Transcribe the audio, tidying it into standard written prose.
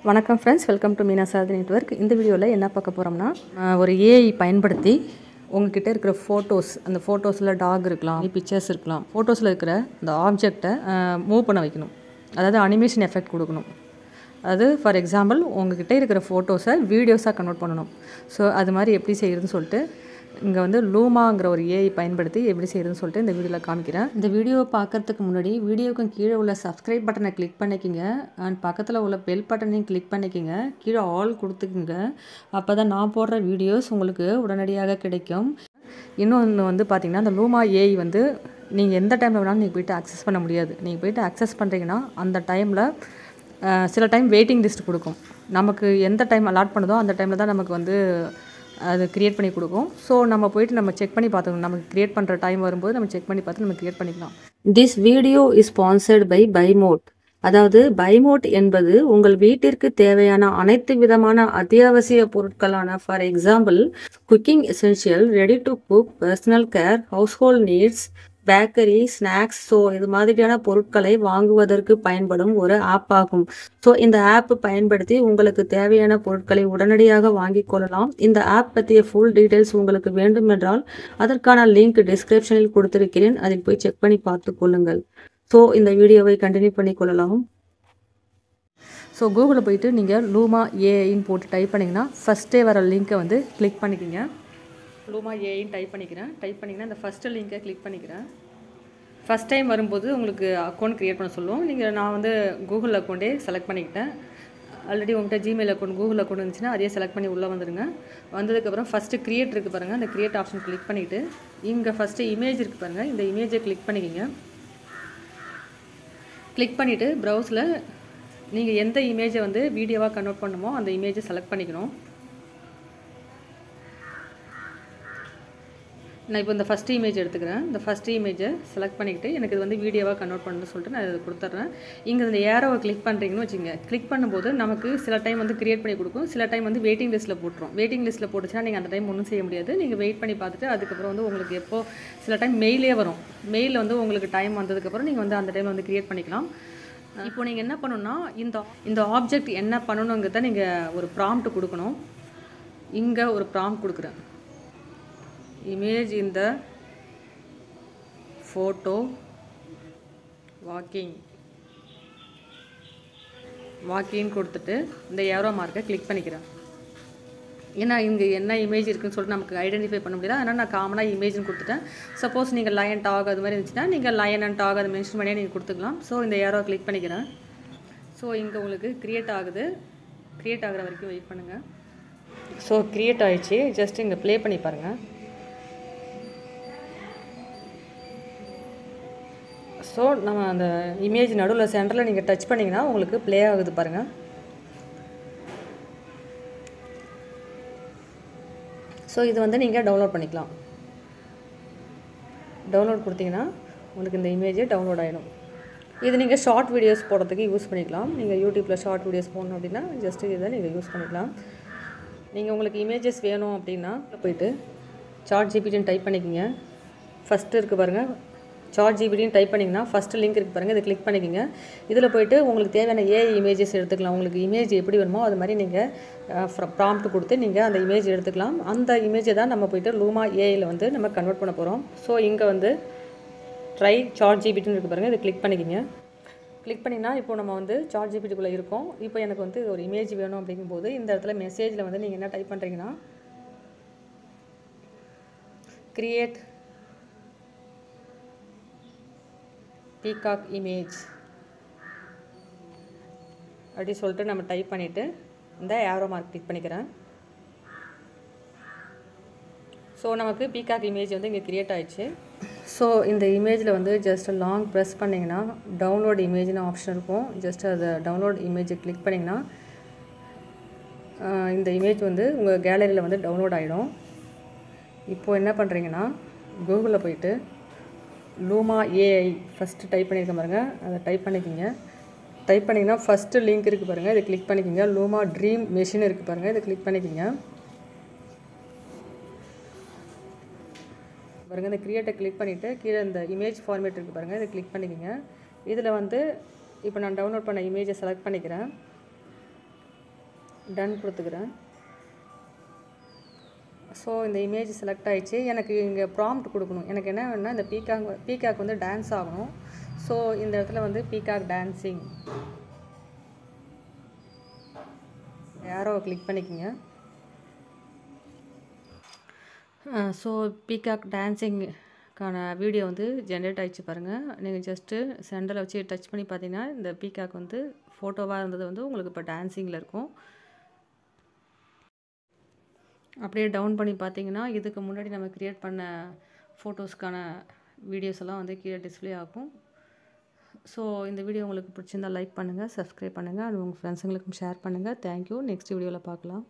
வணக்கம் friends, welcome to Meena Sarathi network. இந்த வீடியோவில் என்ன பார்க்க போகிறோம்னா, ஒரு ஏஐ பயன்படுத்தி உங்ககிட்ட இருக்கிற ஃபோட்டோஸ், அந்த ஃபோட்டோஸில் டாக் இருக்கலாம், பிக்சர்ஸ் இருக்கலாம், ஃபோட்டோஸில் இருக்கிற அந்த ஆப்ஜெக்டை மூவ் பண்ண வைக்கணும். அதாவது அனிமேஷன் எஃபெக்ட் கொடுக்கணும். அது ஃபார் எக்ஸாம்பிள் உங்ககிட்ட இருக்கிற ஃபோட்டோஸை வீடியோஸாக கன்வெர்ட் பண்ணணும். ஸோ அது மாதிரி எப்படி செய்கிறதுன்னு சொல்லிட்டு இங்கே வந்து லூமாங்கிற ஒரு ஏஐ பயன்படுத்தி எப்படி செய்கிறதுன்னு சொல்லிட்டு இந்த வீடியோவில் காமிக்கிறேன். இந்த வீடியோவை பார்க்குறதுக்கு முன்னாடி வீடியோவுக்கு கீழே உள்ள சப்ஸ்கிரைப் பட்டனை கிளிக் பண்ணிக்கோங்க. அண்ட் பக்கத்தில் உள்ள பெல் பட்டனையும் கிளிக் பண்ணிக்கோங்க. கீழே ஆல் கொடுத்துக்குங்க. அப்போ தான் நான் போடுற வீடியோஸ் உங்களுக்கு உடனடியாக கிடைக்கும். இன்னொன்று வந்து பார்த்திங்கன்னா, அந்த லூமா ஏஐ வந்து நீங்கள் எந்த டைமில் வேணாலும் நீங்கள் போய்ட்டு அக்சஸ் பண்ண முடியாது. நீங்கள் போய்ட்டு அக்சஸ் பண்ணுறீங்கன்னா அந்த டைமில் சில டைம் வெயிட்டிங் லிஸ்ட் கொடுக்கும். நமக்கு எந்த டைம் அலாட் பண்ணுதோ அந்த டைமில் தான் நமக்கு வந்து அது க்ரியேட் பண்ணி கொடுக்கும். ஸோ நம்ம போய்ட்டு நம்ம செக் பண்ணி பார்த்துக்கணும். நமக்கு க்ரியேட் பண்ணுற டைம் வரும்போது நம்ம செக் பண்ணி பார்த்து நம்ம க்ரியேட் பண்ணிக்கலாம். This video is sponsored by பைமோட். அதாவது பைமோட் என்பது உங்கள் வீட்டிற்கு தேவையான அனைத்து விதமான அத்தியாவசிய பொருட்களான for example cooking essential, ready to cook, personal care, household needs, bakery, snacks, so இது மாதிரியான பொருட்களை வாங்குவதற்கு பயன்படும் ஒரு ஆப் ஆகும். ஸோ இந்த ஆப் பயன்படுத்தி உங்களுக்கு தேவையான பொருட்களை உடனடியாக வாங்கிக் கொள்ளலாம். இந்த ஆப் பற்றிய ஃபுல் டீட்டெயில்ஸ் உங்களுக்கு வேண்டும் என்றால் அதற்கான லிங்க் டிஸ்கிரிப்ஷனில் கொடுத்திருக்கிறேன். அதில் போய் செக் பண்ணி பார்த்து கொள்ளுங்கள். ஸோ இந்த வீடியோவை கண்டினியூ பண்ணி கொள்ளலாம். ஸோ கூகுளில் போயிட்டு நீங்கள் லூமா ஏஐன்னு போட்டு டைப் பண்ணிங்கன்னா ஃபஸ்ட்டே வர லிங்க்கை வந்து கிளிக் பண்ணிக்கோங்க. லூமா ஏஐன்னு டைப் பண்ணிங்கன்னா இந்த ஃபஸ்ட்டு லிங்கை கிளிக் பண்ணிக்கிறேன். ஃபஸ்ட் டைம் வரும்போது உங்களுக்கு அக்கௌண்ட் க்ரியேட் பண்ண சொல்லுவோம். நான் வந்து கூகுள் அக்கௌண்ட்டே செலக்ட் பண்ணிக்கிட்டேன். ஆல்ரெடி உங்கள்கிட்ட ஜிமெயில் அக்கௌண்ட், கூகுள் அக்கௌண்ட் இருந்துச்சுன்னா அதையே செலக்ட் பண்ணி உள்ளே வந்துடுங்க. வந்ததுக்கப்புறம் ஃபஸ்ட்டு க்ரியேட் இருக்குது பாருங்கள். அந்த க்ரியேட் ஆப்ஷன் கிளிக் பண்ணிவிட்டு இங்கே ஃபஸ்ட்டு இமேஜ் இருக்குது பாருங்கள். இந்த இமேஜை கிளிக் பண்ணிக்கோங்க. கிளிக் பண்ணிவிட்டு ப்ரௌஸில் நீங்கள் எந்த இமேஜை வந்து வீடியோவாக கன்வெர்ட் பண்ணுமோ அந்த இமேஜை செலக்ட் பண்ணிக்கணும். நான் இப்போ இந்த ஃபஸ்ட் இமேஜ் எடுத்துக்கிறேன். இந்த ஃபஸ்ட் இமேஜை செலக்ட் பண்ணிக்கிட்டு எனக்கு இது வந்து வீடியோவாக கன்வெர்ட் பண்ணணும்னு சொல்லிட்டு நான் இதை கொடுத்துட்றேன். இங்கே இந்த ஏரோவை கிளிக் பண்ணுறீங்கன்னு வச்சுங்க. கிளிக் பண்ணும்போது நமக்கு சில டைம் வந்து க்ரியேட் பண்ணி கொடுக்கும், சில டைம் வந்து வெயிட்டிங் லிஸ்ட்டில் போட்டுரும். வெயிட்டிங் லிஸ்ட்டில் போட்டுச்சுன்னா நீங்கள் அந்த டைம் ஒன்றும் செய்ய முடியாது. நீங்கள் வெயிட் பண்ணி பார்த்துட்டு அதுக்கப்புறம் வந்து உங்களுக்கு எப்போ சில டைம் மெயிலே வரும். மெயில் வந்து உங்களுக்கு டைம் வந்ததுக்கப்புறம் நீங்கள் வந்து அந்த டைமில் வந்து க்ரியேட் பண்ணிக்கலாம். இப்போ நீங்கள் என்ன பண்ணணும்னா இந்த ஆப்ஜெக்ட் என்ன பண்ணணுங்கிறத நீங்கள் ஒரு ப்ராம்ப்ட் கொடுக்கணும். இங்கே ஒரு ப்ராம்ப்ட் கொடுக்குறேன். Image in the photo walking கொடுத்துட்டு இந்த ஏரோ மார்க்கை கிளிக் பண்ணிக்கிறேன். ஏன்னா இங்கே என்ன இமேஜ் இருக்குன்னு சொல்லிட்டு நமக்கு ஐடென்டிஃபை பண்ண முடியாது. அதனால் நான் காமனாக இமேஜ்னு கொடுத்துட்டேன். சப்போஸ் நீங்கள் லயன், டாக் அது மாதிரி இருந்துச்சுன்னா நீங்கள் லயன் அண்ட் டாக் அதை மென்ஷன் பண்ணியே நீங்கள் கொடுத்துக்கலாம். ஸோ இந்த ஏரோ கிளிக் பண்ணிக்கிறேன். ஸோ இங்கே உங்களுக்கு க்ரியேட் ஆகுது. க்ரியேட் ஆகிற வரைக்கும் வெயிட் பண்ணுங்கள். ஸோ க்ரியேட் ஆகிடுச்சு. ஜஸ்ட் இங்கே ப்ளே பண்ணி பாருங்கள். ஸோ நம்ம அந்த இமேஜ் நடுவில் சென்டரில் நீங்கள் டச் பண்ணிங்கன்னா உங்களுக்கு ப்ளே ஆகுது பாருங்கள். ஸோ இது வந்து நீங்கள் டவுன்லோட் பண்ணிக்கலாம். டவுன்லோட் கொடுத்தீங்கன்னா உங்களுக்கு இந்த இமேஜே டவுன்லோட் ஆகிடும். இது நீங்கள் ஷார்ட் வீடியோஸ் போடுறதுக்கு யூஸ் பண்ணிக்கலாம். நீங்கள் யூடியூப்பில் ஷார்ட் வீடியோஸ் போடணும் அப்படின்னா ஜஸ்ட்டு இதை நீங்கள் யூஸ் பண்ணிக்கலாம். நீங்கள் உங்களுக்கு இமேஜஸ் வேணும் அப்படின்னா போய்ட்டு சாட் ஜிபிடின்னு டைப் பண்ணிக்கோங்க. ஃபஸ்ட்டு இருக்குது பாருங்கள், சாட் ஜிபிடின்னு டைப் பண்ணிங்கன்னா ஃபஸ்ட்டு லிங்க் இருக்குது பாருங்கள். இதை கிளிக் பண்ணிக்கோங்க. இதில் போய்ட்டு உங்களுக்கு தேவையான ஏஐ இமேஜஸ் எடுத்துக்கலாம். உங்களுக்கு இமேஜ் எப்படி வேணுமோ அது மாதிரி நீங்கள் ப்ராம்ப்ட் கொடுத்து நீங்கள் அந்த இமேஜ் எடுத்துக்கலாம். அந்த இமேஜை தான் நம்ம போய்ட்டு லூமா ஏஐயில் வந்து நம்ம கன்வெர்ட் பண்ண போகிறோம். ஸோ இங்கே வந்து ட்ரை சாட் ஜிபிடின்னு இருக்குது பாருங்கள். இதை கிளிக் பண்ணிக்கோங்க. கிளிக் பண்ணிங்கன்னா இப்போ நம்ம வந்து சாட் ஜிபிடிக்குள்ளே இருக்கோம். இப்போ எனக்கு வந்து ஒரு இமேஜ் வேணும் அப்படிங்கும்போது இந்த இடத்துல மெசேஜில் வந்து நீங்கள் என்ன டைப் பண்ணுறீங்கன்னா கிரியேட் பீகாக் இமேஜ் அப்படி சொல்லிட்டு நம்ம டைப் பண்ணிவிட்டு இந்த ஏரோ மார்க் கிளிக் பண்ணிக்கிறேன். ஸோ நமக்கு பீகாக் இமேஜ் வந்து இங்கே க்ரியேட் ஆகிடுச்சு. ஸோ இந்த இமேஜில் வந்து ஜஸ்ட் லாங் ப்ரெஸ் பண்ணிங்கன்னா டவுன்லோட் இமேஜ்னு ஆப்ஷன் இருக்கும். ஜஸ்ட் அதை டவுன்லோட் இமேஜை கிளிக் பண்ணிங்கன்னா இந்த இமேஜ் வந்து உங்கள் கேலரியில் வந்து டவுன்லோட் ஆகிடும். இப்போது என்ன பண்ணுறீங்கன்னா கூகுளில் போய்ட்டு லூமா ஏஐ ஃபஸ்ட்டு டைப் பண்ணியிருக்க பாருங்கள். அதை டைப் பண்ணிக்கிங்க. டைப் பண்ணிங்கன்னா ஃபஸ்ட்டு லிங்க் இருக்குது பாருங்கள். இதை கிளிக் பண்ணிக்கிங்க. லூமா ட்ரீம் மெஷின் இருக்குது பாருங்கள். இதை கிளிக் பண்ணிக்கிங்க. பாருங்கள் இந்த க்ரியேட்டை கிளிக் பண்ணிவிட்டு கீழே இந்த இமேஜ் ஃபார்மேட் இருக்குது பாருங்கள். இதை கிளிக் பண்ணிக்கிங்க. இதில் வந்து இப்போ நான் டவுன்லோட் பண்ண இமேஜை செலக்ட் பண்ணிக்கிறேன். டன் கொடுத்துக்கிறேன். ஸோ இந்த இமேஜ் செலக்ட் ஆகிடுச்சு. எனக்கு இங்கே ப்ராம்ப்ட் கொடுக்கணும். எனக்கு என்ன வேணும்னா இந்த பீகாக் வந்து டான்ஸ் ஆகணும். ஸோ இந்த இடத்துல வந்து பீகாக் டான்ஸிங் ஏரோவை கிளிக் பண்ணிக்கோங்க. ஸோ பீகாக் டான்ஸிங்கான வீடியோ வந்து ஜென்ரேட் ஆகிடுச்சு பாருங்கள். நீங்கள் ஜஸ்ட்டு சென்டரில் வச்சு டச் பண்ணி பார்த்தீங்கன்னா இந்த பீகாக் வந்து ஃபோட்டோவாக இருந்தது வந்து உங்களுக்கு இப்போ டான்ஸிங்கில் இருக்கும். அப்படியே டவுன் பண்ணி பார்த்தீங்கன்னா இதுக்கு முன்னாடி நம்ம க்ரியேட் பண்ண ஃபோட்டோஸ்க்கான வீடியோஸ் எல்லாம் வந்து கீழே டிஸ்ப்ளே ஆகும். ஸோ இந்த வீடியோ உங்களுக்கு பிடிச்சிருந்தால் லைக் பண்ணுங்கள், சப்ஸ்கிரைப் பண்ணுங்கள், அது உங்கள் ஃப்ரெண்ட்ஸுங்களுக்கும் ஷேர் பண்ணுங்கள். தேங்க்யூ. நெக்ஸ்ட் வீடியோவில் பார்க்கலாம்.